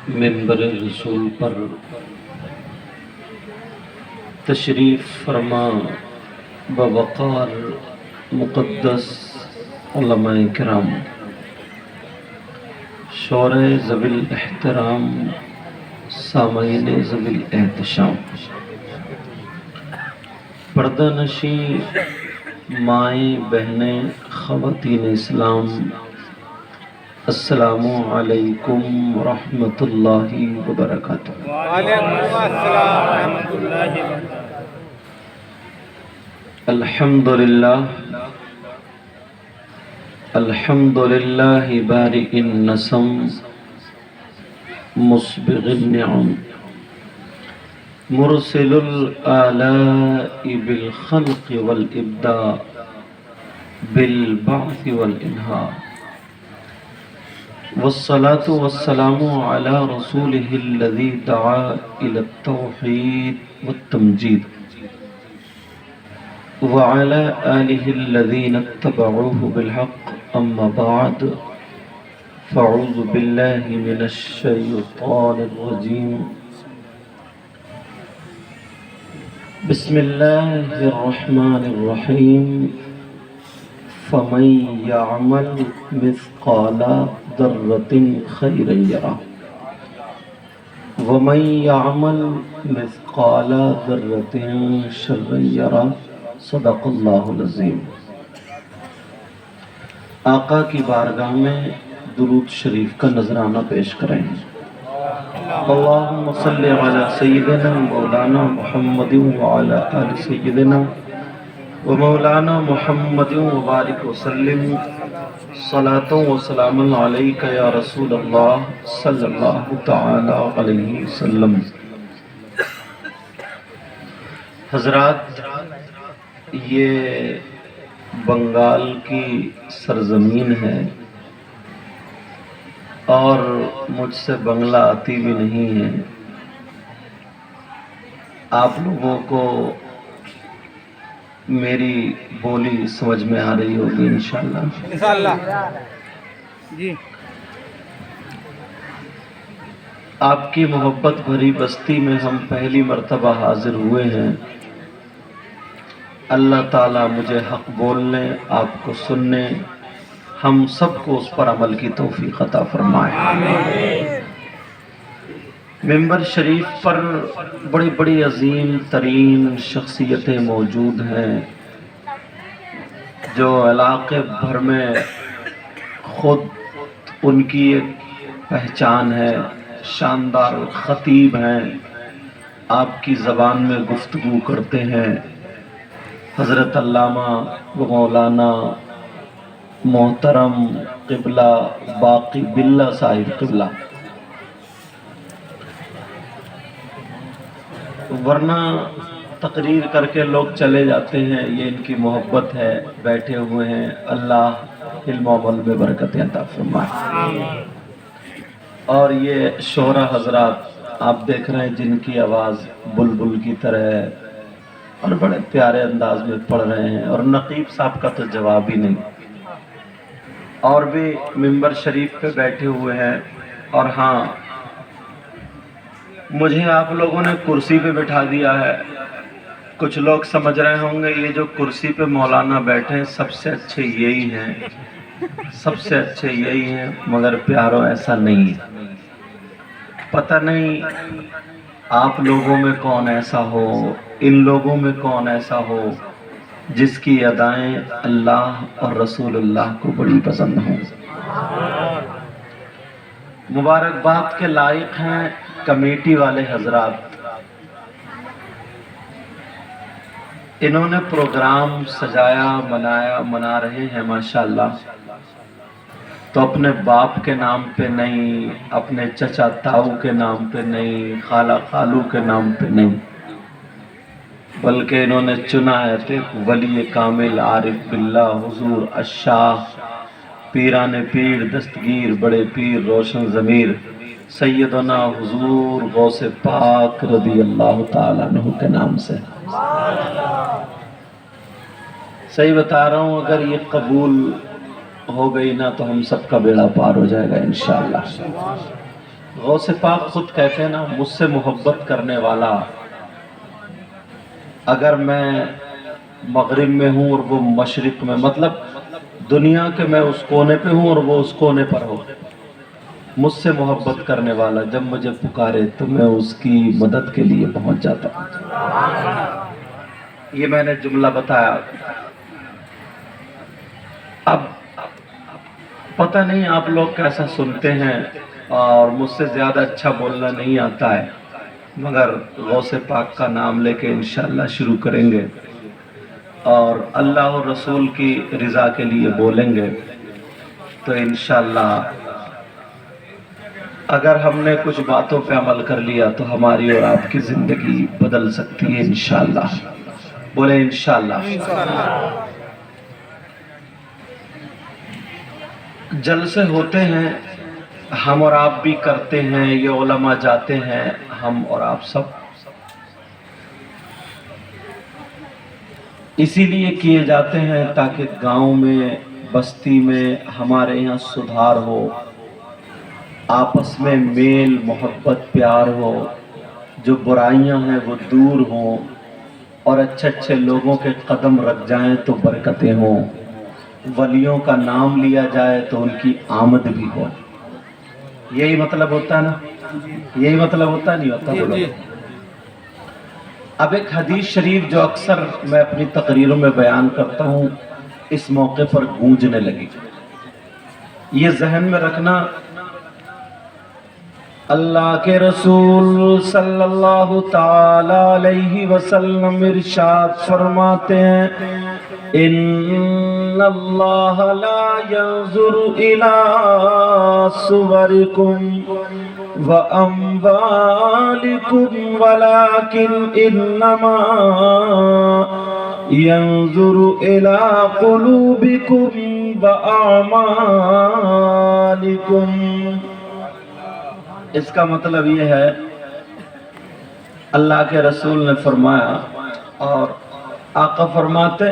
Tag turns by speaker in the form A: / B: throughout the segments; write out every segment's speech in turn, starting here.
A: منبر رسول پر تشریف فرما بوقار مقدس علماء کرام، شورے ذوی الاحترام، سامعین ذوی الاحتشام، پردہ نشین مائیں بہنیں خواتین اسلام، السلام علیکم ورحمۃ اللہ وبرکاتہ۔
B: وعلیکم السلام ورحمۃ اللہ وبرکاتہ۔
A: الحمد للہ بارئ النسم مسبغ النعم مرسل الآلاء بالخلق والإبداع بالبعث والإنهاء، والصلاة والسلام على رسوله الذي دعا إلى التوحيد والتمجيد وعلى آله الذين اتبعوه بالحق، أما بعد فأعوذ بالله من الشيطان الرجيم، بسم الله الرحمن الرحيم، فمن يعمل مثقال ذرة خيرا يره ومن يعمل مثقال ذرة شرا يره، صدق اللہ العظیم۔ آقا کی بارگاہ میں درود شریف کا نذرانہ پیش کریں۔ اللہم صلی علی سیدنا مولانا محمد وعلی آل سیدنا ومولانا محمد وبارک وسلم، صلاۃ و سلام علیک یا رسول اللہ صلی اللہ تعالی علیہ وسلم۔ حضرات، یہ بنگال کی سرزمین ہے اور مجھ سے بنگلہ آتی بھی نہیں ہے۔ آپ لوگوں کو میری بولی سمجھ میں آ رہی ہوگی انشاءاللہ۔
B: انشاءاللہ جی۔
A: آپ کی محبت بھری بستی میں ہم پہلی مرتبہ حاضر ہوئے ہیں۔ اللہ تعالیٰ مجھے حق بولنے، آپ کو سننے، ہم سب کو اس پر عمل کی توفیق عطا فرمائے۔ منبر شریف پر بڑی بڑی عظیم ترین شخصیتیں موجود ہیں جو علاقے بھر میں خود ان کی ایک پہچان ہے، شاندار خطیب ہیں، آپ کی زبان میں گفتگو کرتے ہیں۔ حضرت علامہ و مولانا محترم قبلہ باقی باللہ صاحب قبلہ، ورنہ تقریر کر کے لوگ چلے جاتے ہیں، یہ ان کی محبت ہے، بیٹھے ہوئے ہیں۔ اللہ علم و عمل میں برکت عطا فرمائے۔ اور یہ شعراء حضرات آپ دیکھ رہے ہیں جن کی آواز بلبل کی طرح ہے اور بڑے پیارے انداز میں پڑھ رہے ہیں، اور نقیب صاحب کا تو جواب ہی نہیں۔ اور بھی منبر شریف پہ بیٹھے ہوئے ہیں۔ اور ہاں، مجھے آپ لوگوں نے کرسی پہ بٹھا دیا ہے۔ کچھ لوگ سمجھ رہے ہوں گے یہ جو کرسی پہ مولانا بیٹھے ہیں سب سے اچھے یہی ہیں، سب سے اچھے یہی ہیں، مگر پیارو ایسا نہیں ہے۔ پتہ نہیں آپ لوگوں میں کون ایسا ہو، ان لوگوں میں کون ایسا ہو جس کی ادائیں اللہ اور رسول اللہ کو بڑی پسند ہوں۔ مبارکباد کے لائق ہیں کمیٹی والے حضرات۔ انہوں نے پروگرام سجایا، منا رہے ہیں ماشاءاللہ، تو اپنے باپ کے نام پہ نہیں، اپنے چچا تاؤ کے نام پہ نہیں، خالہ خالو کے نام پہ نہیں، بلکہ انہوں نے چنا ہے ایک ولی کامل عارف باللہ حضور الشاہ پیران پیر دستگیر بڑے پیر روشن ضمیر سیدنا حضور غوث پاک رضی اللہ تعالیٰ عنہ کے نام سے۔ صحیح بتا رہا ہوں، اگر یہ قبول ہو گئی نا تو ہم سب کا بیڑا پار ہو جائے گا انشاءاللہ۔ غوث پاک خود کہتے ہیں نا، مجھ سے محبت کرنے والا اگر میں مغرب میں ہوں اور وہ مشرق میں، مطلب دنیا کے میں اس کونے پہ ہوں اور وہ اس کونے پر ہو، مجھ سے محبت کرنے والا جب مجھے پکارے تو میں اس کی مدد کے لیے پہنچ جاتا ہوں۔ یہ میں نے جملہ بتایا۔ اب پتہ نہیں آپ لوگ کیسا سنتے ہیں، اور مجھ سے زیادہ اچھا بولنا نہیں آتا ہے، مگر غوث پاک کا نام لے کے انشاءاللہ شروع کریں گے اور اللہ اور رسول کی رضا کے لیے بولیں گے تو انشاءاللہ اگر ہم نے کچھ باتوں پہ عمل کر لیا تو ہماری اور آپ کی زندگی بدل سکتی ہے انشاءاللہ۔ بولے انشاءاللہ۔ جلسے ہوتے ہیں، ہم اور آپ بھی کرتے ہیں، یہ علماء جاتے ہیں، ہم اور آپ سب اسی لیے کیے جاتے ہیں تاکہ گاؤں میں، بستی میں ہمارے یہاں سدھار ہو، آپس میں میل محبت پیار ہو، جو برائیاں ہیں وہ دور ہوں، اور اچھے اچھے لوگوں کے قدم رکھ جائیں تو برکتیں ہوں، ولیوں کا نام لیا جائے تو ان کی آمد بھی ہو۔ یہی مطلب ہوتا ہے نا؟ یہی مطلب ہوتا نہیں ہوتا؟ بولو۔ اب ایک حدیث شریف جو اکثر میں اپنی تقریروں میں بیان کرتا ہوں، اس موقع پر گونجنے لگی، یہ ذہن میں رکھنا۔ اللہ کے رسول صلی اللہ تعالی علیہ وسلم ارشاد فرماتے ہیں، ان اللہ لا ينظر الى صورکم واموالکم ولکن انما ينظر الى قلوبکم واعمالکم۔ اس کا مطلب یہ ہے، اللہ کے رسول نے فرمایا اور آقا فرماتے،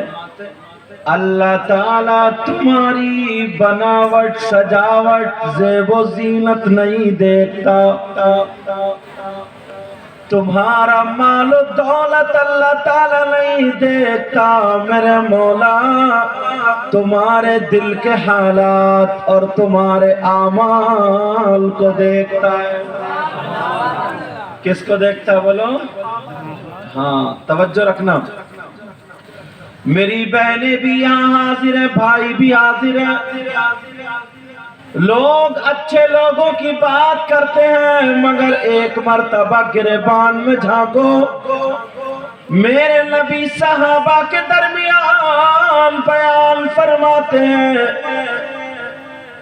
A: اللہ تعالیٰ تمہاری بناوٹ، سجاوٹ، زیب و زینت نہیں دیکھتا، تمہارا مال و دولت اللہ تعالیٰ نہیں دیکھتا، میرے مولا تمہارے دل کے حالات اور تمہارے اعمال کو دیکھتا ہے۔ کس کو دیکھتا ہے بولو؟ ہاں توجہ رکھنا، میری بہنیں بھی یہاں حاضر ہیں، بھائی بھی حاضر ہیں۔ لوگ اچھے لوگوں کی بات کرتے ہیں، مگر ایک مرتبہ گریبان میں جھانکو، میرے نبی صحابہ کے درمیان بیان فرماتے ہیں،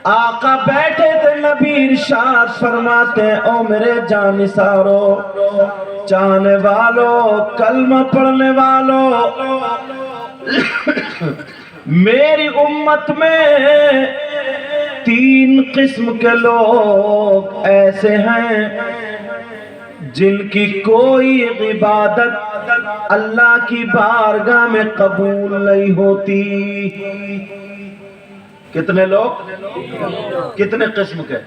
A: آقا بیٹھے تھے، نبی ارشاد فرماتے ہیں، او میرے جانثارو، چاہنے والو، کلمہ پڑھنے والو، میری امت میں 3 قسم کے لوگ ایسے ہیں جن کی کوئی عبادت اللہ کی بارگاہ میں قبول نہیں ہوتی۔ کتنے لوگ؟ کتنے قسم کے؟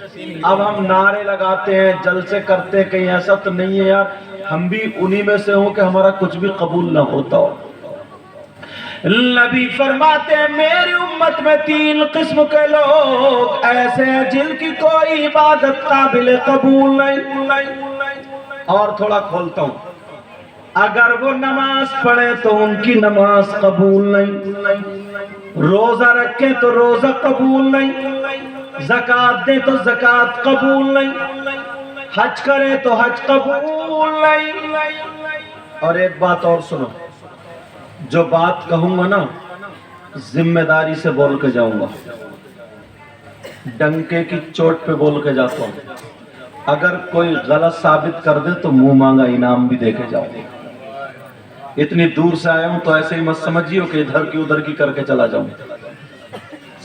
A: اب ہم نعرے لگاتے ہیں، جلسے کرتے ہیں، کہیں ایسا تو نہیں ہے یار ہم بھی انہی میں سے ہوں کہ ہمارا کچھ بھی قبول نہ ہوتا ہو۔ نبی فرماتے ہیں میری امت میں 3 قسم کے لوگ ایسے ہیں جن کی کوئی عبادت قابل قبول نہیں۔ اور تھوڑا کھولتا ہوں، اگر وہ نماز پڑھے تو ان کی نماز قبول نہیں، روزہ رکھے تو روزہ قبول نہیں، زکوٰۃ دے تو زکوٰۃ قبول نہیں، حج کرے تو حج قبول نہیں۔ اور ایک بات اور سنو، جو بات کہوں گا نا ذمہ داری سے بول کے جاؤں گا، ڈنکے کی چوٹ پہ بول کے جاتا ہوں، اگر کوئی غلط ثابت کر دے تو منہ مانگا انعام بھی دے کے جاؤں گا۔ اتنی دور سے آیا ہوں تو ایسے ہی مت سمجھیو کہ ادھر کی ادھر کی کر کے چلا جاؤں،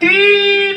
A: 3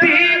A: 3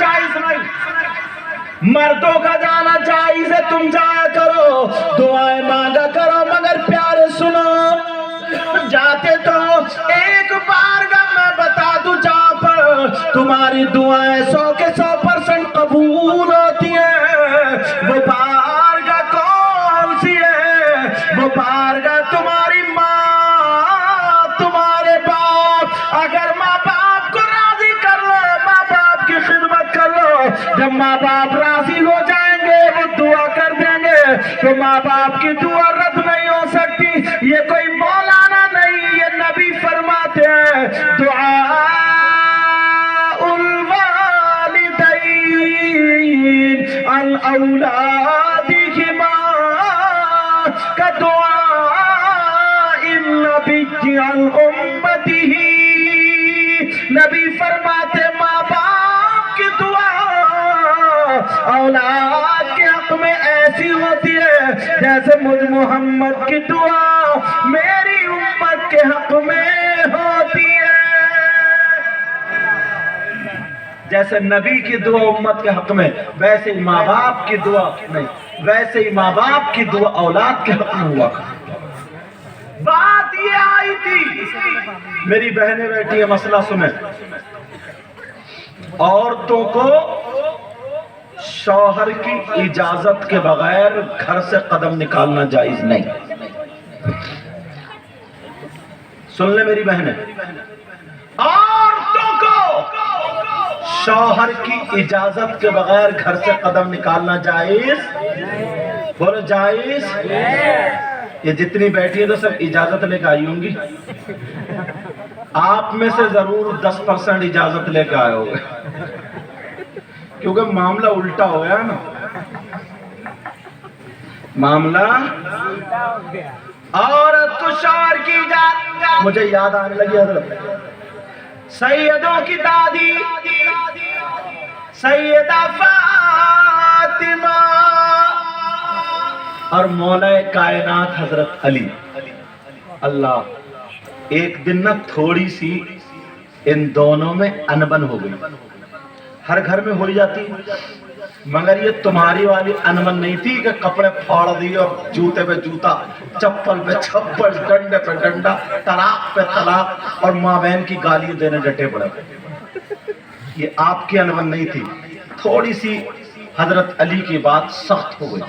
A: جائز نہیں، مردوں کا جانا جائز ہے، تم جایا کرو، دعائیں مانگا کرو، مگر پیارے سنو، جاتے تو ایک بارگاہ میں بتا دوں جہاں پر تمہاری دعائیں 100% قبول ہوتی ہیں، وہ بارگاہ کون سی ہے؟ وہ بارگاہ تمہاری ماں، تمہارے باپ۔ اگر ماں باپ کو راضی کر لو، ماں باپ کی خدمت کر لو، جب ماں باپ راضی ہو جائیں گے وہ دعا کر دیں گے، تو ماں باپ کی دعا رد نہیں ہو سکتی۔ یہ کوئی مولانا نہیں، یہ نبی فرماتے ہیں دعاء الوالدین الاولادہما کا دعاء النبی عن امتہ۔ نبی فرماتے ماں باپ کی دعا اولاد کے حق میں ایسی ہوتی ہے جیسے مجھ محمد کی دعا میری امت کے حق میں ہوتی ہے۔ جیسے نبی کی دعا امت کے حق میں، ویسے ہی ماں باپ کی دعا نہیں، ویسے ہی ماں باپ کی دعا اولاد کے حق میں ہوا کرتی۔ بات یہ آئی تھی، میری بہنیں بیٹھی ہیں، مسئلہ سنیں، عورتوں کو شوہر کی اجازت کے بغیر گھر سے قدم نکالنا جائز نہیں۔ سن لیں میری بہنیں، عورتوں کو شوہر کی اجازت کے بغیر گھر سے قدم نکالنا جائز، بولو جائز۔ یہ جتنی بیٹھی ہے تو سب اجازت لے کے آئی ہوں گی، آپ میں سے ضرور 10% اجازت لے کے آئے ہوگے، کیونکہ معاملہ الٹا ہو گیا نا، معاملہ عورت کو شوہر کی اجازت۔ مجھے یاد آنے لگی حضرت سیدوں کی دادی سیدہ فاطمہ اور مولا کائنات حضرت علی، اللہ ایک دن نہ تھوڑی سی ان دونوں میں انبن ہو گئی، ہر گھر میں ہو جاتی، مگر یہ تمہاری والی انبن نہیں تھی کہ کپڑے پھاڑ دیے اور جوتے پہ جوتا، چپل پہ چپل، ڈنڈے پہ ڈنڈا، طلاق پہ طلاق، اور ماں بہن کی گالی دینے ڈٹے پڑے۔ یہ آپ کی انبن نہیں تھی، تھوڑی سی حضرت علی کی بات سخت ہو گئی،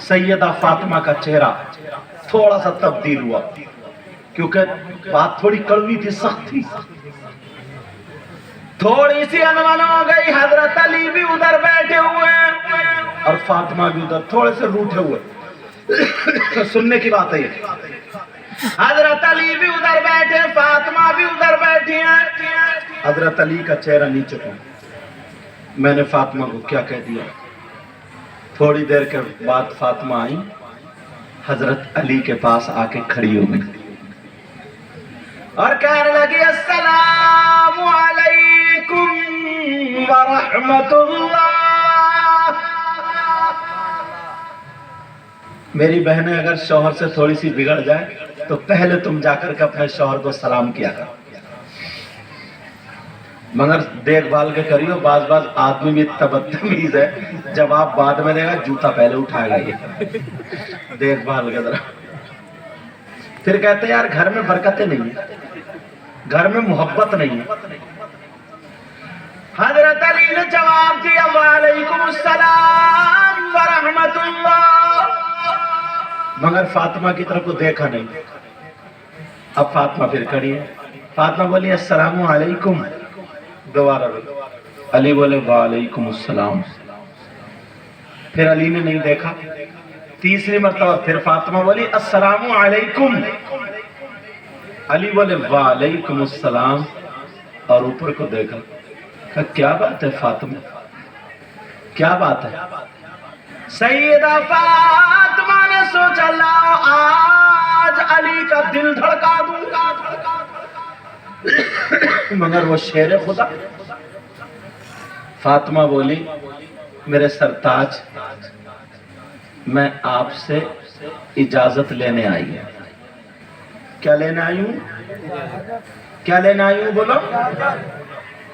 A: سیدہ فاطمہ کا چہرہ تھوڑا سا تبدیل ہوا، کیونکہ بات تھوڑی کڑوی تھی، سخت تھی، تھوڑی سی انبن ہو گئی۔ حضرت علی بھی ادھر بیٹھے ہوئے ہیں اور فاطمہ بھی ادھر تھوڑے سے روٹھے ہوئے۔ سننے کی بات ہے یہ، حضرت علی بھی ادھر بیٹھے، فاطمہ بھی ادھر بیٹھی ہیں۔ حضرت علی کا چہرہ نیچے کو، میں نے فاطمہ کو کیا کہہ دیا؟ تھوڑی دیر کے بعد فاطمہ آئی، حضرت علی کے پاس آ کے کھڑی ہو گئی اور کہنے لگی السلام علیکم ورحمۃ اللہ۔ میری بہنیں اگر شوہر سے تھوڑی سی بگڑ جائے تو پہلے تم جا کر کے اپنے شوہر کو سلام کیا کرو، مگر دیکھ بھال کے کریو، بعض آدمی بھی اتنا بدتمیز ہے، جواب بعد میں دے گا، جوتا پہلے اٹھائے گا، یہ دیکھ بھال کے ذرا۔ پھر کہتے ہیں یار گھر میں برکتیں نہیں ہیں، گھر میں محبت نہیں ہے۔ حضرت علی نے جواب دیا وعلیکم السلام ورحمۃ اللہ، مگر فاطمہ کی طرف کو دیکھا نہیں۔ اب فاطمہ پھر کھڑی ہے، فاطمہ بولی السلام علیکم، دوبارہ علی بولے وعلیکم السلام، پھر علی نے نہیں دیکھا، تیسری مرتبہ پھر فاطمہ بولی السلام علیکم، علی بولے وعلیکم السلام، اور اوپر کو دیکھا، کہا کیا بات ہے فاطمہ، کیا بات ہے؟ سیدہ فاطمہ نے سوچا لاؤ آج علی کا دل دھڑکا دوں گا، مگر وہ شیر خدا۔ فاطمہ بولی میرے سرتاج، میں آپ سے اجازت لینے آئی ہوں۔ کیا لینے آئی ہوں؟ کیا لینے آئی ہوں؟ بولو،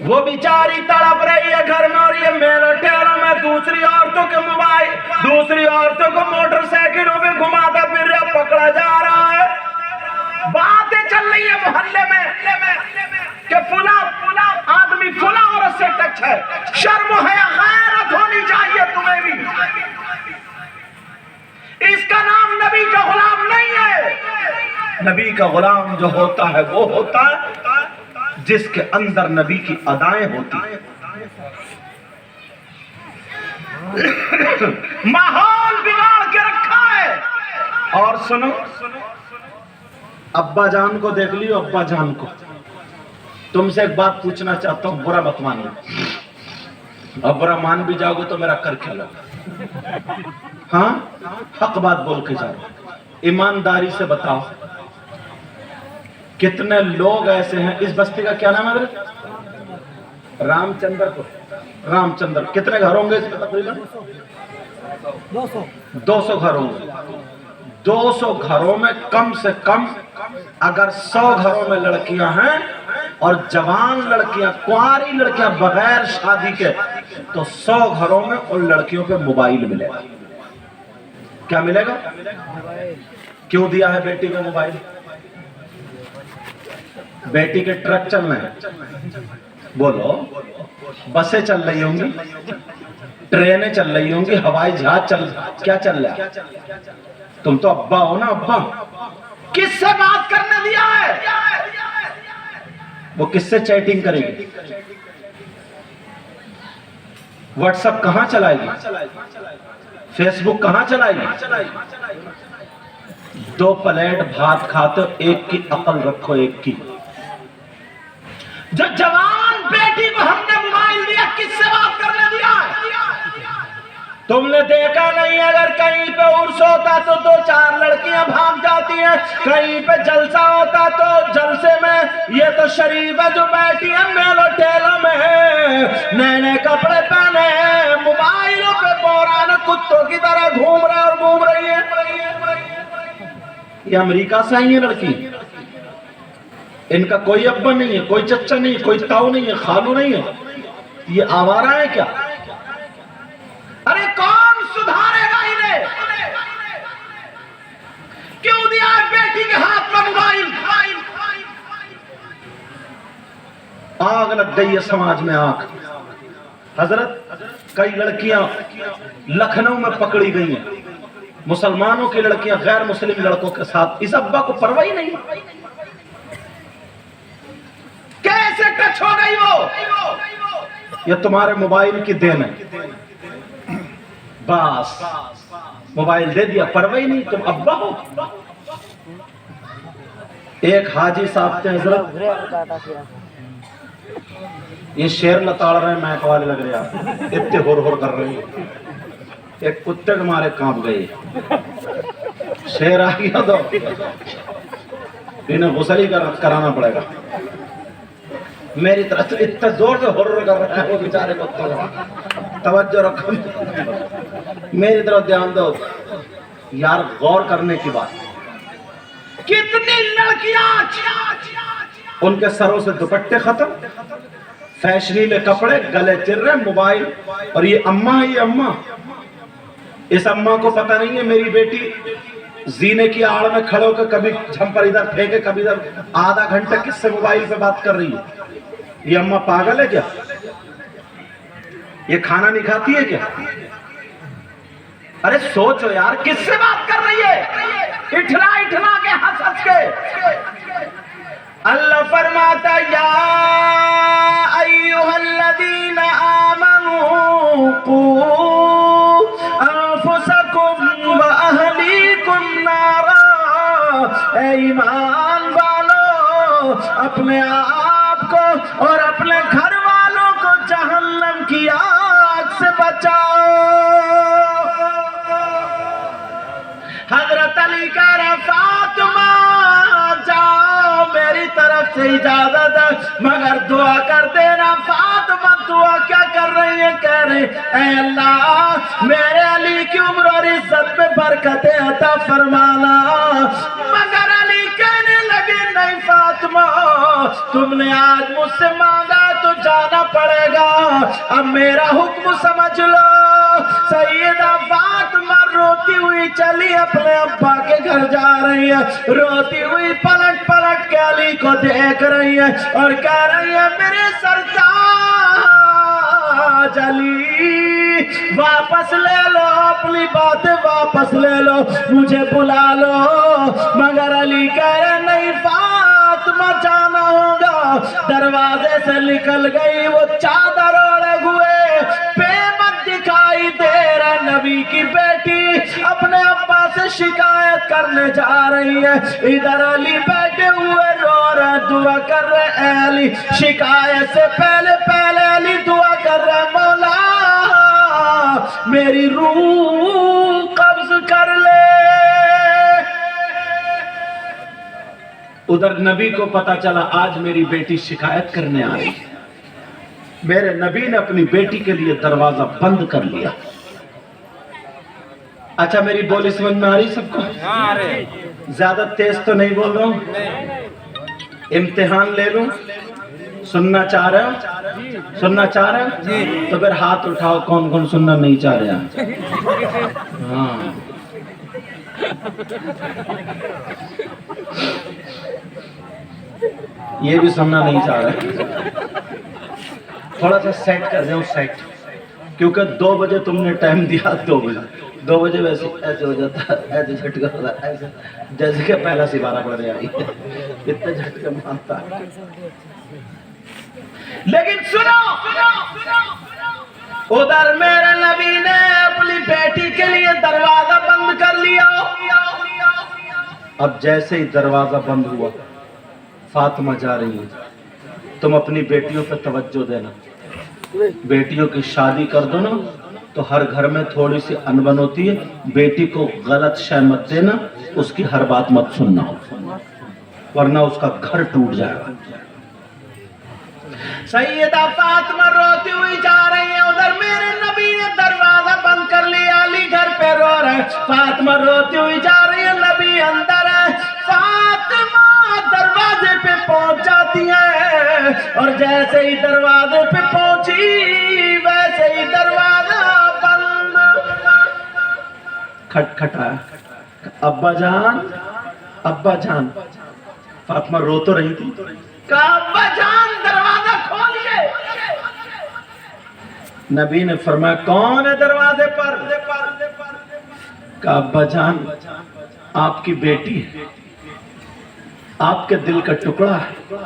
A: وہ بیچاری تڑپ رہی ہے گھر میں اور یہ میل ٹیلوں میں دوسری عورتوں کے موبائل، دوسری عورتوں کو موٹر سائیکلوں میں گھماتا پھر رہا، پکڑا جا رہا ہے۔ باتیں چل رہی ہے محلے میں کہ فلاں آدمی فلاں عورت سے ٹچ ہے۔ شرم و حیا غیرت ہونی چاہیے تمہیں بھی۔ اس کا نام نبی کا غلام نہیں ہے۔ نبی کا غلام جو ہوتا ہے وہ ہوتا ہے جس کے اندر نبی کی ادائیں ہوتی ہیں۔ ماحول بگاڑ کے رکھا ہے۔ اور سنو، ابا جان کو دیکھ لیو، ابا جان کو تم سے ایک بات پوچھنا چاہتا ہوں، برا مت مانو، اور برا مان بھی جاؤ گے تو میرا کر کے لو، ہاں حق بات بول کے جاؤ۔ ایمانداری سے بتاؤ کتنے لوگ ایسے ہیں، اس بستی کا کیا نام ہے حضرت؟ رام چندر کو، رام چندر، کتنے گھر ہوں گے اس میں تقریباً؟ 200 گھر ہوں گے۔ 200 گھروں میں کم سے کم اگر 100 گھروں میں لڑکیاں ہیں اور جوان لڑکیاں، کنواری لڑکیاں بغیر شادی کے، تو 100 گھروں میں ان لڑکیوں پہ موبائل ملے گا۔ کیا ملے گا؟ کیوں دیا ہے بیٹی کو موبائل؟ بیٹی کے ٹرک چل رہے ہیں، بولو، بسیں چل رہی ہوں گی، ٹرینیں چل رہی ہوں گی، ہوائی جہاز کیا چل رہا ہے؟ تم تو ابا ہو نا، ابا کس سے بات کرنے دیا ہے؟ وہ کس سے چیٹنگ کرے گی؟ واٹس ایپ کہاں چلائے گی؟ فیس بک کہاں چلائے گی؟ 2 پلیٹ بھات کھاتے، ایک کی عقل رکھو، ایک کی۔ جو جوان بیٹی کو ہم نے موبائل دیا، کس سے بات کرنے دیا ہے؟ تم نے دیکھا نہیں اگر کہیں پہ عرس ہوتا تو 2-4 لڑکیاں بھاگ جاتی ہیں، کہیں پہ جلسہ ہوتا تو جلسے میں یہ تو شریف ہے جو بیٹھی ہے میلو ٹیلوں میں ہے، نئے نئے کپڑے پہنے ہیں، موبائلوں پہ بوران کتوں کی طرح گھوم رہے اور گھوم رہی ہے۔ یہ امریکہ سے آئی ہے لڑکی، ان کا کوئی ابا نہیں ہے، کوئی چچا نہیں ہے، کوئی تاؤ نہیں ہے، خالو نہیں ہے، یہ آوارہ ہے کیا؟ ارے کون سدھارے گا انہیں؟ کیوں دیا ہے بیٹی کے ہاتھ میں موبائل؟ آگ لگ گئی ہے سماج میں، آگ۔ حضرت کئی لڑکیاں لکھنؤ میں پکڑی گئی ہیں، مسلمانوں کی لڑکیاں غیر مسلم لڑکوں کے ساتھ، اس ابا کو پرواہ ہی نہیں، کیسے ٹچ ہو گئی وہ؟ یہ تمہارے موبائل کی دین ہے، بس موبائل دے دیا، پرواہ ہی نہیں، تم ابا ہو۔ ایک حاجی صاحب تھے حضرت، یہ شیر لتاڑ رہے ہیں، میک والے لگ رہے ہیں، اتنے ہور ہور کر رہے ہیں، ایک کتے کے مارے کانپ گئے، شیر آ گیا تو انہیں غسل ہی کرانا پڑے گا۔ میری طرف سے اتنا زور سے ہور ہور کر رہے ہیں وہ بیچارے کتے، توجہ رکھو، میری طرف دھیان دو یار، غور کرنے کی بات۔ کتنی لڑکیاں ان کے سروں سے دوپٹے ختم، فیشنیلے کپڑے، گلے چر رہے، موبائل، اور یہ اماں، یہ اماں، اس اماں کو پتہ نہیں ہے میری بیٹی زینے کی آڑ میں کھڑے ہو کے کبھی جھمپر ادھر پھینکے، کبھی ادھر، آدھا گھنٹہ کس سے موبائل پہ بات کر رہی ہے؟ یہ اماں پاگل ہے کیا؟ یہ کھانا نہیں کھاتی ہے کیا؟ ارے سوچو یار، کس سے بات کر رہی ہے؟ اٹھلا اٹھلا کے، ہنس ہنس کے۔ اللہ فرماتا یا ایھا الذین آمنوا قوا انفسکم واہلیکم نارا، اے ایمان والو اپنے آپ کو اور اپنے گھر والوں کو جہنم کی آگ سے بچاؤ۔ حضرت علی کہہ رہے فاطمہ جاؤ، میری طرف سے اجازت ہے، مگر دعا کر دینا۔ فاطمہ دعا کیا کر رہی ہے؟ کہہ رہی اے اللہ میرے علی کی عمر اور عزت میں برکتیں عطا فرمانا، مگر علی کہنے لگے نہیں فاطمہ، تم نے آج مجھ سے مانگا تو طرف جانا پڑے گا. اب میرا حکم سمجھ لو. سیدہ فاطمہ روتی ہوئی چلی اپنے ابا کے گھر جا رہی ہے. روتی ہوئی پلٹ پلٹ کے علی کو دیکھ رہی ہے اور کہہ رہی ہے میرے سرتاج علی واپس لے لو اپنی باتیں واپس لے لو مجھے بلا لو. مگر علی کہہ رہے نہیں فاطمہ جانا ہوگا. دروازے سے نکل گئی وہ چادر اوڑے ہوئے بے مت دکھائی دے رہا. نبی کی بیٹی اپنے ابا سے شکایت کرنے جا رہی ہے. ادھر علی بیٹھے ہوئے رو رہے دعا کر رہے اے علی. شکایت سے پہلے پہلے علی دعا کر رہے مولا میری روح قبض کر لے. ادھر نبی کو پتا چلا آج میری بیٹی شکایت کرنے آ رہی ہے. میرے نبی نے اپنی بیٹی کے لیے دروازہ بند کر لیا. اچھا میری بولی سمجھ میں آ رہی سب کو؟ زیادہ تیز تو نہیں بول رہا ہوں. امتحان لے لوں؟ سننا چاہ رہے ہو؟ سننا چاہ رہے ہو؟ تو پھر ہاتھ اٹھاؤ کون کون سننا نہیں چاہ رہے. ہاں یہ بھی سننا نہیں چاہ رہے. تھوڑا سا سیٹ کر دیں سیٹ کیونکہ 2 بجے تم نے ٹائم دیا. 2 بجے ویسے ایسے ہو جاتا ہے ایسے جھٹکا ہوتا ہے ایسے جیسے کہ پہلا سپارہ پڑھ رہے آئی اتنے جھٹکے مانتا ہے. لیکن سنو ادھر میرے نبی نے اپنی بیٹی کے لیے دروازہ بند کر لیا. اب جیسے ہی دروازہ بند ہوا فاطمہ جا رہی ہے. تم اپنی بیٹیوں پہ توجہ دینا. بیٹیوں کی شادی کر دو نا تو ہر گھر میں تھوڑی سی انبن ہوتی ہے. بیٹی کو غلط شے مت دینا اس کی ہر بات مت سننا ورنہ اس کا گھر ٹوٹ جائے گا. سیدہ فاطمہ روتی ہوئی جا رہی ہے. ادھر میرے نبی نے دروازہ بند کر لیا. علی گھر پہ رو رہے. فاطمہ روتی ہوئی جا رہی ہے. نبی اندر ہے. فاطمہ دروازے پہ پہنچ جاتی ہے اور جیسے ہی دروازے پہ پہنچی ویسے ہی دروازہ بند. کھٹکھٹایا. ابا جان ابا جان. فاطمہ رو تو رہی تھی. کہا ابا جان دروازہ کھولیے. نبی نے فرمایا کون ہے دروازے پر؟ کہا ابا جان آپ کی بیٹی ہے. آپ کے دل کا ٹکڑا ہے.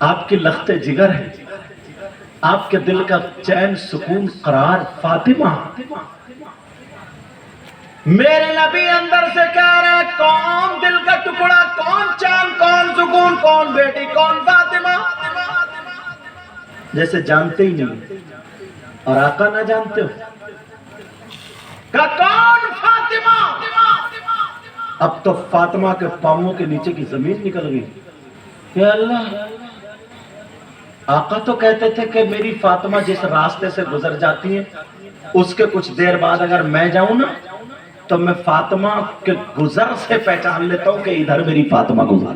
A: آپ کی لخت جگر ہے. آپ کے دل کا چین سکون قرار فاطمہ. میرے نبی اندر سے کہہ رہے کون دل کا ٹکڑا کون چین کون سکون کون بیٹی کون فاطمہ. جیسے جانتے ہی نہیں اور آقا نہ جانتے ہو. کہا کون فاطمہ. اب تو فاطمہ کے پاؤں کے نیچے کی زمین نکل گئی. یا اللہ آقا تو کہتے تھے کہ میری فاطمہ جس راستے سے گزر جاتی ہے اس کے کچھ دیر بعد اگر میں جاؤں نا تو میں فاطمہ کے گزر سے پہچان لیتا ہوں کہ ادھر میری فاطمہ گزر.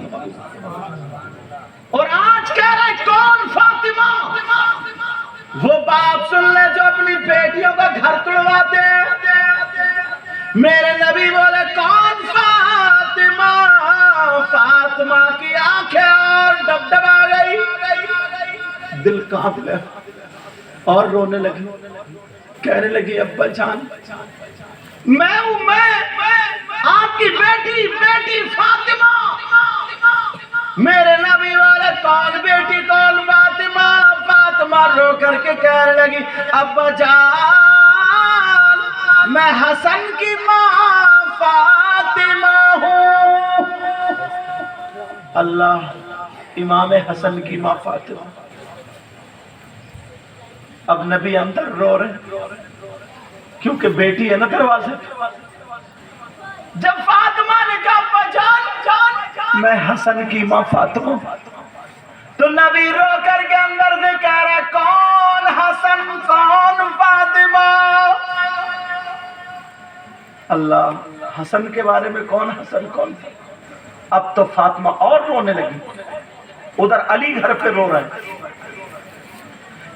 A: اور آج کہہ رہے کون فاطمہ. وہ باپ سن لے جو اپنی بیٹیوں کا گھر توڑواتے ہیں. میرے نبی بولے کون فاطمہ. فاطمہ کی آنکھیں اور ڈبڈبا گئی. دل کانپ گیا اور رونے لگی. کہنے لگی ابا جان میں ہوں میں آپ کی بیٹی فاطمہ. میرے نبی والے کون بیٹی کون فاطمہ. فاطمہ رو کر کے کہنے لگی ابا جان میں حسن کی ماں فاطمہ ہوں. اللہ امام حسن کی ماں فاطمہ. اب نبی اندر رو رہے کیونکہ بیٹی ہے نا دروازے. جب فاطمہ نے کہا ابا جان میں حسن کی ماں فاطمہ تو نبی رو کر کے اندر سے کہہ رہا کون حسن کون فاطمہ. اللہ حسن کے بارے میں کون حسن کون فاطمہ. اب تو فاطمہ اور رونے لگی. ادھر علی گھر پہ رو رہے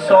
A: 100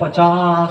A: 50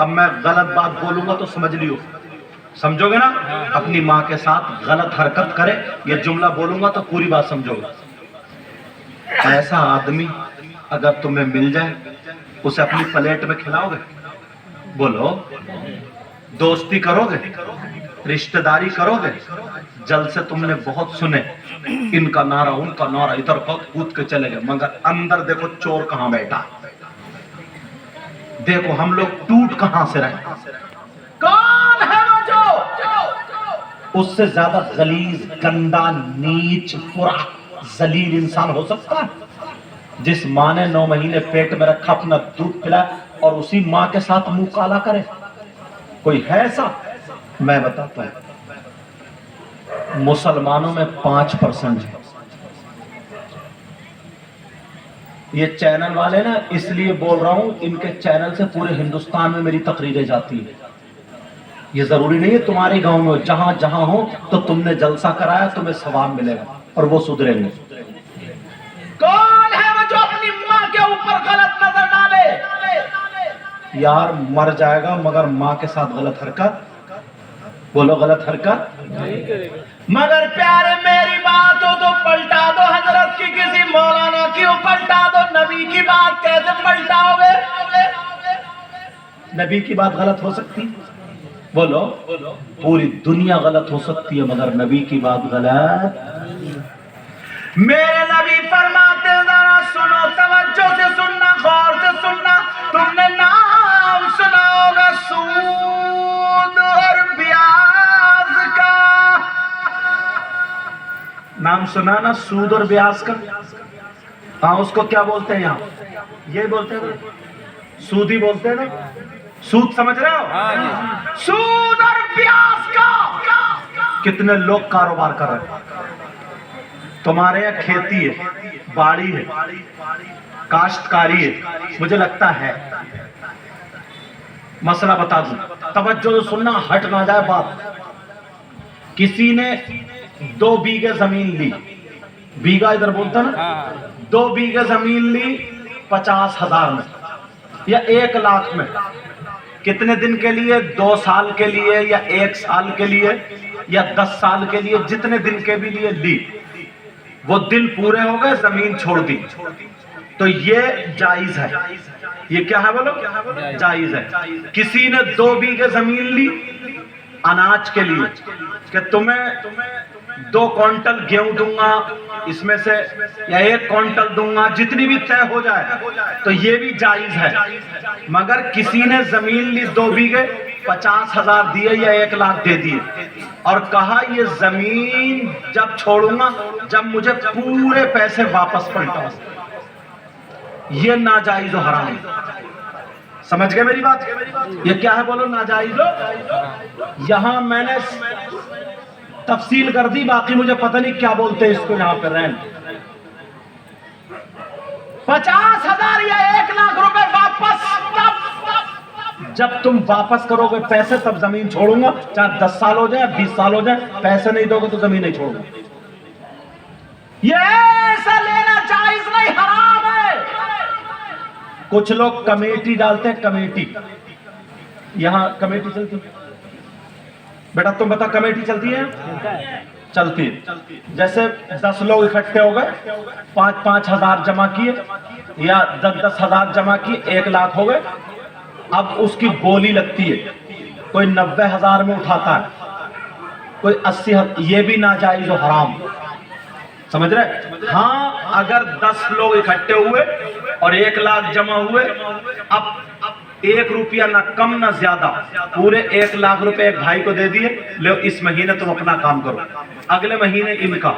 A: اب میں غلط بات بولوں گا تو سمجھ لیو، سمجھو گے نا؟ اپنی ماں کے ساتھ غلط حرکت کرے، یہ جملہ بولوں گا تو پوری بات سمجھو گے۔ ایسا آدمی اگر تمہیں مل جائے، اسے اپنی پلیٹ میں کھلاؤ گے؟ بولو، دوستی کرو گے، رشتہ داری کرو گے؟ جلسے تم نے بہت سنے، ان کا نعرہ ان کا نعرہ، ادھر کود کے چلے گئے، مگر اندر دیکھو چور کہاں بیٹھا، دیکھو ہم لوگ ٹوٹ کہاں سے رہے۔ کون ہے وہ جو اس سے زیادہ غلیظ، گندا، نیچ، برا، ذلیل انسان ہو سکتا ہے؟ جس ماں نے 9 مہینے پیٹ میں رکھا، اپنا دودھ پلا اور اسی ماں کے ساتھ منہ کالا کرے؟ کوئی ہے ایسا؟ میں بتاتا ہوں، مسلمانوں میں 5% ہے۔ یہ چینل والے نا اس لیے بول رہا ہوں، ان کے چینل سے پورے ہندوستان میں میری تقریریں جاتی ہیں۔ یہ ضروری نہیں ہے تمہارے گاؤں میں، جہاں جہاں ہو تو تم نے جلسہ کرایا، تمہیں ثواب ملے گا اور وہ سدھریں گے۔ کون ہے وہ جو اپنی ماں کے اوپر غلط نظر ڈالے؟ یار مر جائے گا مگر ماں کے ساتھ غلط حرکت، بولو غلط حرکت نہیں کرے گا۔ مگر پیارے میری بات ہو تو پلٹا دو، حضرت کی کسی مولانا کی ہو پلٹا دو، نبی کی بات کیسے پلٹاؤ گے؟ نبی کی بات غلط ہو سکتی، بولو پوری دنیا غلط ہو سکتی ہے مگر نبی کی بات غلط۔ میرے نبی فرماتے ہیں، ذرا سنو، توجہ سے سننا، غور سے سننا، تم نے نام سنا ہوگا سود اور بیاج کا، نام سنا نا سود اور بیاج کا؟ ہاں اس کو کیا بولتے ہیں یہاں؟ یہ بولتے ہیں سودی بولتے ہیں نا، سود سمجھ رہے ہو؟ سود اور بیاج کا کتنے لوگ کاروبار کر رہے ہیں؟ تمہارے یہاں کھیتی ہے، باڑی ہے، کاشتکاری ہے، مجھے لگتا ہے، مسئلہ بتا دوں، توجہ سے سننا، ہٹ نہ جائے بات۔ کسی نے 2 بیگھے زمین لی، بیگھا ادھر بولتا نا، 2 بیگھے زمین لی 50,000 میں یا 1 لاکھ میں، کتنے دن کے لیے؟ 2 سال کے لیے یا 1 سال کے لیے یا 10 سال کے لیے، جتنے دن کے بھی لیے لی، وہ دن پورے ہو گئے، زمین چھوڑ دی، تو یہ جائز ہے۔ یہ کیا ہے بولو؟ جائز ہے۔ کسی نے 2 بیگھے زمین لی اناج کے لیے کہ تمہیں 2 کوئنٹل گیہوں دوں گا اس میں سے یا 1 کوئنٹل دوں گا، جتنی بھی طے ہو جائے، تو یہ بھی جائز ہے۔ مگر کسی نے زمین لی 2 بیگھے، 50,000 دیے یا 1 لاکھ دے دیے اور کہا یہ زمین جب چھوڑوں گا جب مجھے پورے پیسے واپس پلٹاؤ، یہ ناجائز و حرام۔ سمجھ گئے میری بات؟ یہ کیا ہے بولو؟ ناجائز و۔ یہاں میں نے تفصیل کر دی، باقی مجھے پتہ نہیں کیا بولتے اس کو یہاں پہ رین۔ 50,000 یا 1 لاکھ روپے واپس جب تم واپس کرو گے پیسے، تب زمین چھوڑوں گا، چاہے 10 سال ہو جائے 20 سال ہو جائے، پیسے نہیں دو گے تو زمین نہیں چھوڑوں گا۔ یہ ایسا لینا جائز نہیں، حرام ہے۔ کچھ لوگ کمیٹی ڈالتے ہیں، کمیٹی، یہاں کمیٹی چلتی ہے بیٹا، تم بتا کمیٹی چلتی ہے؟ چلتی ہے۔ جیسے 10 لوگ اکٹھے ہو گئے، 5-5 ہزار جمع کیے یا 10-10 ہزار جمع کیے، 1 لاکھ ہو گئے، اب اس کی بولی لگتی ہے، کوئی 90,000 میں اٹھاتا ہے، کوئی 80,000، یہ بھی ناجائز و حرام۔ سمجھ رہے؟ ہاں اگر 10 لوگ اکٹھے ہوئے اور 1 لاکھ جمع ہوئے، اب 1 روپیہ نہ کم نہ زیادہ، پورے 1 لاکھ روپے ایک بھائی کو دے دیے، لو اس مہینے تم اپنا کام کرو، اگلے مہینے ان کا،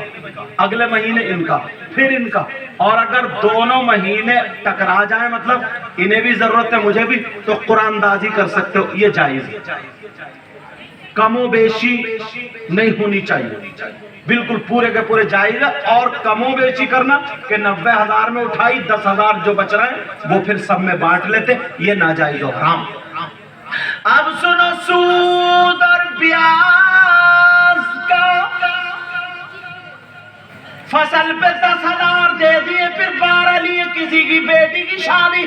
A: اگلے مہینے ان کا، پھر ان کا، اور اگر دونوں مہینے ٹکرا جائیں، مطلب انہیں بھی ضرورت ہے مجھے بھی، تو قرآن اندازی کر سکتے ہو، یہ جائز ہے۔ کم و بیشی نہیں ہونی چاہیے، بالکل پورے کے پورے جائز ہے۔ اور کم و بیشی کرنا کہ 90,000 میں اٹھائی، 10,000 جو بچ رہے ہیں وہ پھر سب میں بانٹ لیتے، یہ ناجائز و حرام۔ اب سنو، سود اور بیاج کا فصل پہ 10,000 دے دیے، پھر 12 لیے، کسی کی بیٹی کی شادی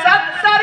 A: 70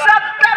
A: 70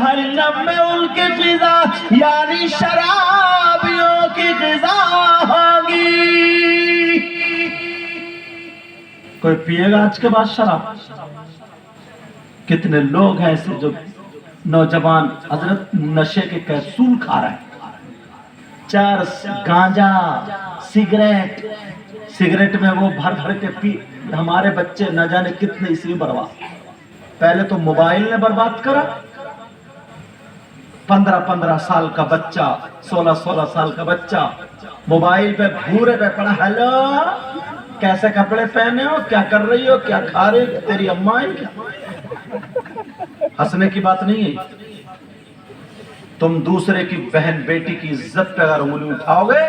A: جہنم میں ان کی غذا یعنی شرابیوں کی غذا ہوگی۔ کوئی پیے گا آج کے بعد شراب؟ کتنے لوگ ہیں ایسے جو نوجوان حضرت نشے کے کیپسول کھا رہے ہیں، چرس، گانجا، سگریٹ، سگریٹ میں وہ بھر بھر کے پی۔ ہمارے بچے نہ جانے کتنے اسی میں برباد۔ پہلے تو موبائل نے برباد کرا، 15 سال کا بچہ، 16 سال کا بچہ موبائل پہ بھورے پہ پڑا، ہیلو کیسے کپڑے پہنے ہو، کیا کر رہی ہو، کیا کھا رہی ہو، تیری اماں ہے کیا؟ ہنسنے کی بات نہیں ہے۔ تم دوسرے کی بہن بیٹی کی عزت پہ اگر انگلی اٹھاؤ گے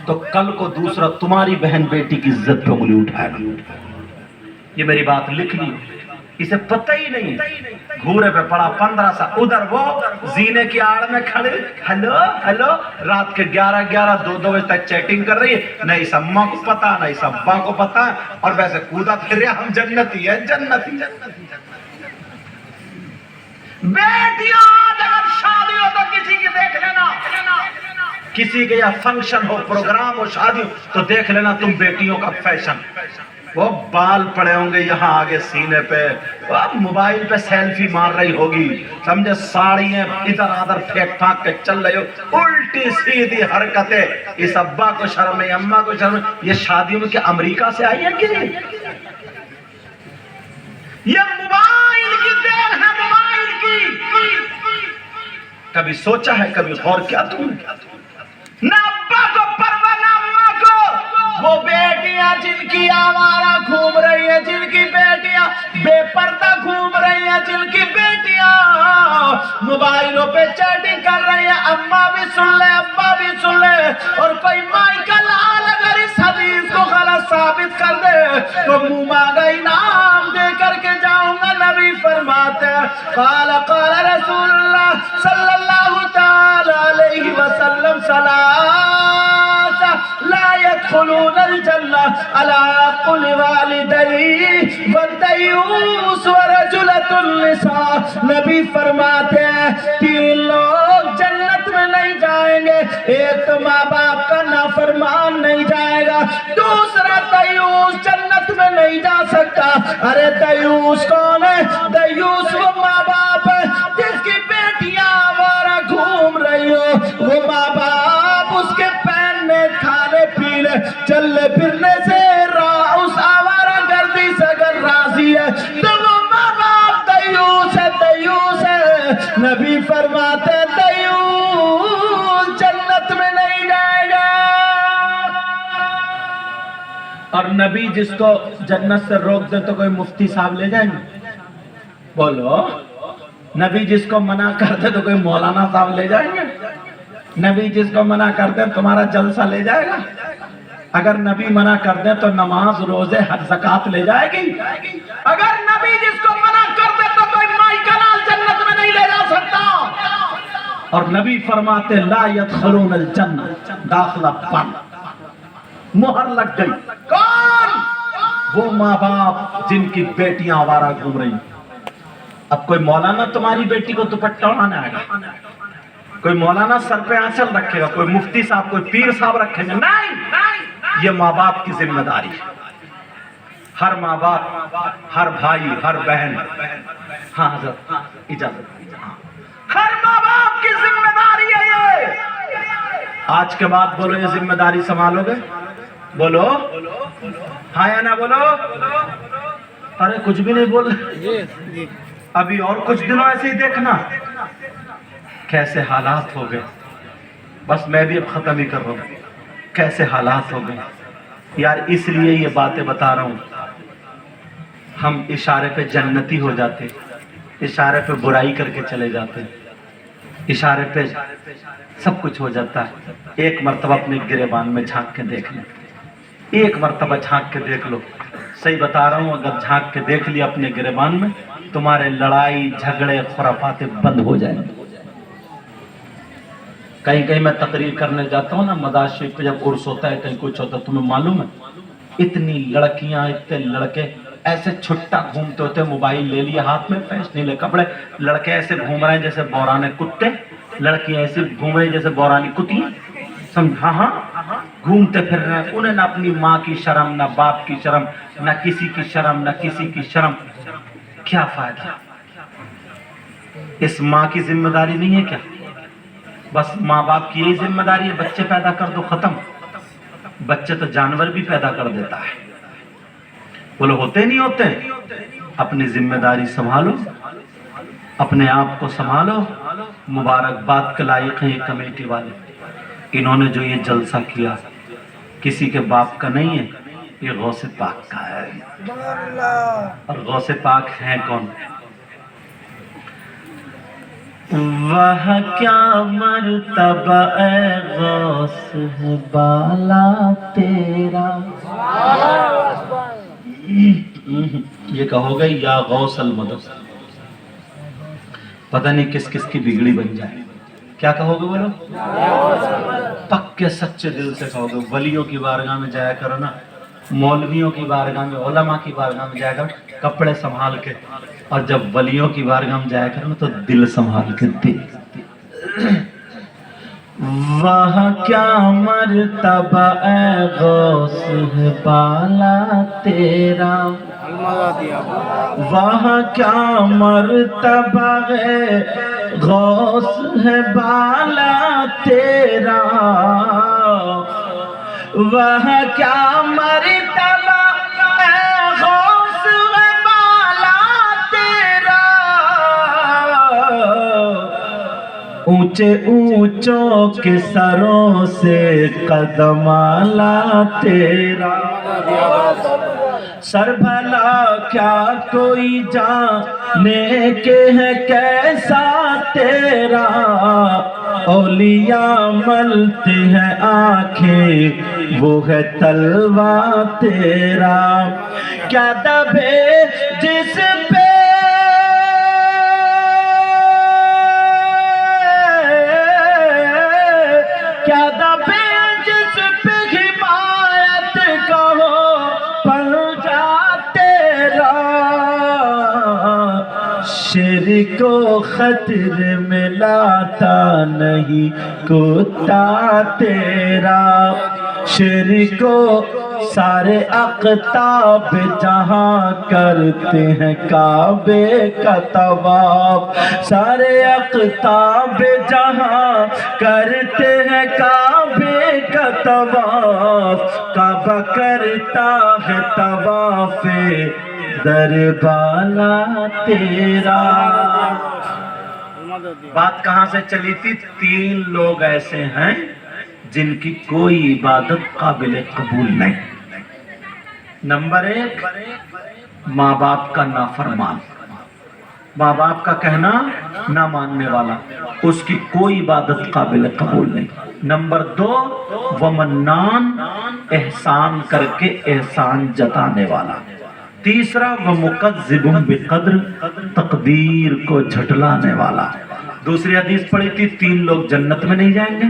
A: تو کل کو دوسرا تمہاری بہن بیٹی کی عزت پہ انگلی اٹھائے گا۔ یہ میری بات لکھ لی، اسے پتہ ہی نہیں، گھورے پہ پڑا 15 سال، ادھر وہ زینے کی آڑ میں کھڑے، ہیلو ہیلو، رات کے 11 2 بجے تک چیٹنگ کر رہی ہے، نہ اس اماں کو پتا نہ اس ابا کو پتا، اور ویسے کودا پھر رہے ہم جنتی ہیں، جنتی۔ بیٹیاں اگر شادی ہو تو کسی کی دیکھ لینا، کسی کے یا فنکشن ہو، پروگرام ہو، شادی ہو تو دیکھ لینا تم بیٹیوں کا فیشن، وہ بال پڑے ہوں گے یہاں آگے سینے پہ، وہ موبائل پہ سیلفی مار رہی ہوگی، سمجھے ساڑیاں ادھر ادھر پھینک پھانک کے چل رہی ہو، الٹی سیدھی حرکتیں۔ اس ابا کو شرم ہے، اماں کو شرم ہے، یہ شادیوں میں کیا امریکہ سے آئی ہے کہ نہیں؟ یہ موبائل کی دیر ہے، موبائل کی۔ کبھی سوچا ہے، کبھی غور کیا تم نے؟ نہ ابا کو پرواہ نہ اماں کو، وہ بیٹیاں جن کی آوارہ گھوم رہی ہیں، جن کی بیٹیاں بے پردہ گھوم رہی ہیں، جن کی بیٹیاں موبائلوں پہ چیٹنگ کر رہی ہیں، اماں بھی سن لے، ابا بھی سن لے، اور کوئی مائی کا لال اگر اس حدیث کو غلط ثابت کر دے تو منہ مانگا انعام دے کر کے جاؤں گا۔ نبی فرماتے ہیں قال رسول اللہ صلی اللہ تعالی علیہ وسلم ثلاثہ لا يدخلون الجنہ علاقل والدی والدیوس ورجلۃ النساء۔ نبی فرماتے ہیں 3 لوگ جنت میں نہیں جائیں گے، ایک تو ماں باپ کا نافرمان نہیں جائے گا، دوسرا دیوس جنت میں نہیں جا سکتا۔ ارے دیوس کون ہے؟ دیوس وہ ماں باپ ہے جس کی بیٹیاں آوارہ گھوم رہی ہو، وہ ماں باپ اس کے پہننے، کھانے پینے، چلنے پھرنے سے اس آوارہ گردی سے اگر راضی ہے تو وہ ماں باپ دیوس ہے، دیوس ہے۔ نبی فرماتے ہیں دیوس جنت میں نہیں جائے گا۔ اور نبی جس کو جنت سے روک دے تو کوئی مفتی صاحب لے جائیں گے؟ بولو۔ نبی جس کو منع کر دے تو کوئی مولانا صاحب لے جائیں گے؟ نبی جس کو منع کر دے تمہارا جلسہ لے جائے گا؟ اگر نبی منع کر دے تو نماز، روزے، حج، زکوٰۃ لے جائے گی؟ اگر نبی جس کو منع کر دے تو کوئی مائی کا لال جنت میں نہیں لے جا سکتا۔ اور نبی فرماتے لا يدخلون الجنہ، داخلہ بند، مہر لگ گئی۔ کون؟ وہ ماں باپ جن کی بیٹیاں آوارہ گھوم رہی۔ اب کوئی مولانا تمہاری بیٹی کو دوپٹہ اڑانے آئے گا؟ کوئی مولانا سر پہ آنچل رکھے گا؟ کوئی مفتی صاحب، کوئی پیر صاحب رکھیں گے؟ نہیں، یہ ماں باپ کی ذمہ داری ہے۔ ہر ماں باپ، ہر بھائی، ہر بہن، ہاں حضرت اجازت، ہر ماں باپ کی ذمہ داری ہے یہ۔ آج کے بعد بولو یہ ذمہ داری سنبھالو گے؟ بولو ہاں یا نہ بولو؟ ارے کچھ بھی نہیں بول رہے، ابھی اور کچھ دنوں ایسے ہی دیکھنا کیسے حالات ہو گئے۔ بس میں بھی اب ختم ہی کر رہا ہوں، کیسے حالات ہو گئے یار۔ اس لیے یہ باتیں بتا رہا ہوں، ہم اشارے پہ جنتی ہو جاتے، اشارے پہ برائی کر کے چلے جاتے، اشارے پہ سب کچھ ہو جاتا ہے۔ ایک مرتبہ اپنے گریبان میں جھانک کے دیکھ لیں، ایک مرتبہ جھانک کے دیکھ لو۔ صحیح بتا رہا ہوں، اگر جھانک کے دیکھ لیا اپنے گریبان میں، تمہارے لڑائی جھگڑے خرافات بند ہو جائیں گے۔ کہیں میں تقریر کرنے جاتا ہوں نا، مدارس شریف پہ جب عرس ہوتا ہے، کہیں کچھ ہوتا ہے، تمہیں معلوم ہے اتنی لڑکیاں، اتنے لڑکے ایسے چھٹا گھومتے ہوتے, موبائل لے لیے ہاتھ میں, فیشنیبل کپڑے, لڑکے ایسے گھوم رہے ہیں جیسے بورانے کتے, لڑکی ایسے گھوم رہی جیسے بورانی کتی, سمجھا؟ ہاں, گھومتے پھر رہے ہیں, انہیں نہ اپنی ماں کی شرم, نہ باپ کی شرم, نہ کسی کی شرم, نہ کسی کی شرم. کیا فائدہ؟ اس ماں کی ذمہ داری نہیں ہے کیا؟ بس ماں باپ کی یہی ذمہ داری ہے, بچے پیدا کر دو, ختم. بچے تو جانور بھی پیدا کر دیتا ہے. بولو ہوتے نہیں ہوتے؟ اپنی ذمہ داری سنبھالو, اپنے آپ کو سنبھالو. مبارکباد کے لائق ہیں یہ کمیٹی والے, انہوں نے جو یہ جلسہ کیا کسی کے باپ کا نہیں ہے, یہ غوث پاک کا ہے. اور غوث پاک ہیں کون؟ وہ کیا مرتبہ اے غوث ہے بالا تیرا. یہ کہو گے یا غوث المدد, پتہ نہیں کس کس کی بگڑی بن جائے. کیا کہو گے بولو؟ پکے سچے دل سے کہو گے. ولیوں کی بارگاہ میں جایا کرو نا, مولویوں کی بارگاہ میں, علماء کی بارگاہ میں جایا کرو کپڑے سنبھال کے, اور جب ولیوں کی بارگاہ میں جایا کرو تو دل سنبھال کے. دل وہاں کیا مرتبہ اے غوث ہے بالا تیرا, وہاں کیا مرتبہ ہے غوث ہے بالا تیرا, وہاں کیا مرتبہ اے غوث ہے بالا تیرا. اونچے اونچوں کے سروں سے قدم آلا تیرا, سر بھلا کیا کوئی جانے کے ہے کیسا تیرا. اولیاء ملتے ہیں آنکھیں وہ ہے تلوا تیرا. کیا دبے جس پہ کیا دبے جس پہ حمایت کہو پنجا تیرا. شیر کو خطر میں لاتا نہیں کتا تیرا. شیر کو سارے اقطاب جہاں کرتے ہیں کعبے کا طواف, سارے اقطاب جہاں کرتے ہیں کعبے کا طواف. کعبہ کرتا ہے طواف در بالا تیرا. بات کہاں سے چلی تھی؟ 3 لوگ ایسے ہیں جن کی کوئی عبادت قابل قبول نہیں. نمبر 1, ماں باپ کا نافرمان, ماں باپ کا کہنا نہ ماننے والا, اس کی کوئی عبادت قابل قبول نہیں. نمبر 2, وہ منان, احسان کر کے احسان جتانے والا. تیسرا, وہ مکذب بقدر, تقدیر کو جھٹلانے والا. دوسری حدیث پڑھی تھی 3 لوگ جنت میں نہیں جائیں گے.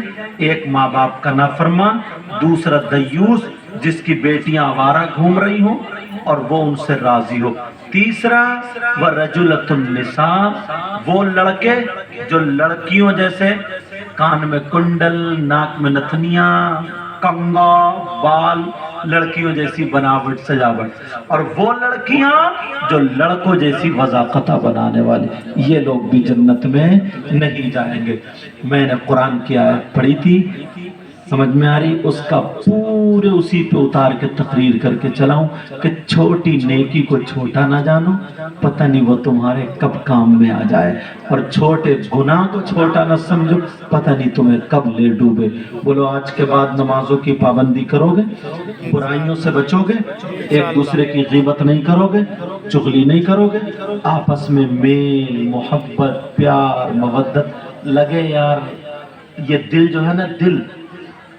A: ایک ماں باپ کا نافرمان, دوسرا دیوس جس کی بیٹیاں آوارہ گھوم رہی ہوں اور وہ ان سے راضی ہو. تیسرا, وَرَجُلَةُ النِّسَاء, وہ لڑکے جو لڑکیوں جیسے کان میں کنڈل, ناک میں نتھنیاں, کنگا, بال لڑکیوں جیسی بناوٹ سجاوٹ, اور وہ لڑکیاں جو لڑکوں جیسی وضاقتہ بنانے والی. یہ لوگ بھی جنت میں نہیں جائیں گے. میں نے قرآن کی آیت پڑھی تھی, سمجھ میں آ رہی؟ اس کا پورے اسی پہ اتار کے تقریر کر کے چلاؤں کہ چھوٹی نیکی کو چھوٹا نہ جانو, پتہ نہیں وہ تمہارے کب کام میں آ جائے, اور چھوٹے گناہ کو چھوٹا نہ سمجھو, پتہ نہیں تمہیں کب لے ڈوبے. بولو آج کے بعد نمازوں کی پابندی کرو گے, برائیوں سے بچو گے, ایک دوسرے کی غیبت نہیں کرو گے, چغلی نہیں کرو گے, آپس میں میل محبت پیار مودت لگے. یار یہ دل جو ہے نا, دل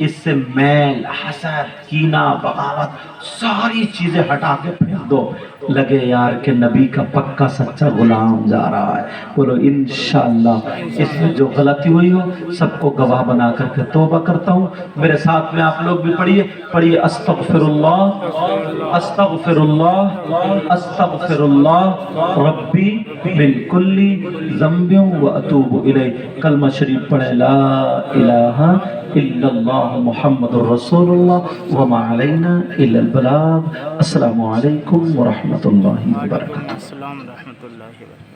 A: اس سے میل، حسد، کینہ، بغاوت ساری چیزیں ہٹا کے پھینک دو، لگے یار کہ نبی کا پکا سچا غلام جا رہا ہے۔ بولو انشاءاللہ۔ اس میں جو غلطی ہوئی ہو سب کو گواہ بنا کر کے توبہ کرتا ہوں۔ میرے ساتھ میں آپ لوگ بھی پڑھیے استغفر اللہ استغفر اللہ استغفر اللہ ربی من کل ذنب واتوب الیہ۔ کلمہ شریف پڑھے لا الہ الا اللہ محمد الرسول اللہ وما علینا الا البلاغ۔ السلام علیکم ورحمۃ اللہ وبرکاتہ۔
C: السلام ورحمۃ اللہ وبرکاتہ۔